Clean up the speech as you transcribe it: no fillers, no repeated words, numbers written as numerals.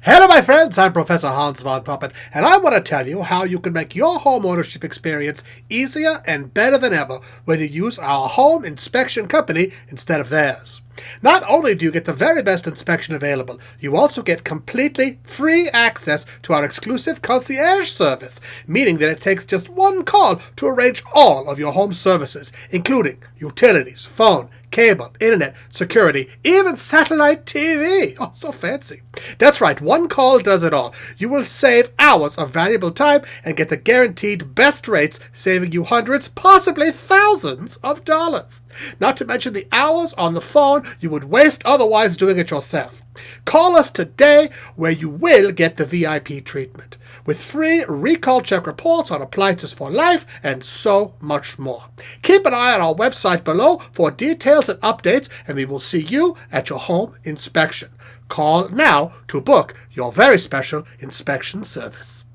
Hello, my friends. I'm Professor Hans von Puppet, and I want to tell you how you can make your home ownership experience easier and better than ever when you use our home inspection company instead of theirs. Not only do you get the very best inspection available, you also get completely free access to our exclusive Concierge service, meaning that it takes just one call to arrange all of your home services, including utilities, phone, cable, internet, security, even satellite TV. Oh, so fancy. That's right, one call does it all. You will save hours of valuable time and get the guaranteed best rates, saving you hundreds, possibly thousands of dollars. Not to mention the hours on the phone you would waste otherwise doing it yourself. Call us today where you will get the VIP treatment, with free recall check reports on appliances for life and so much more. Keep an eye on our website below for details and updates, and we will see you at your home inspection. Call now to book your very special inspection service.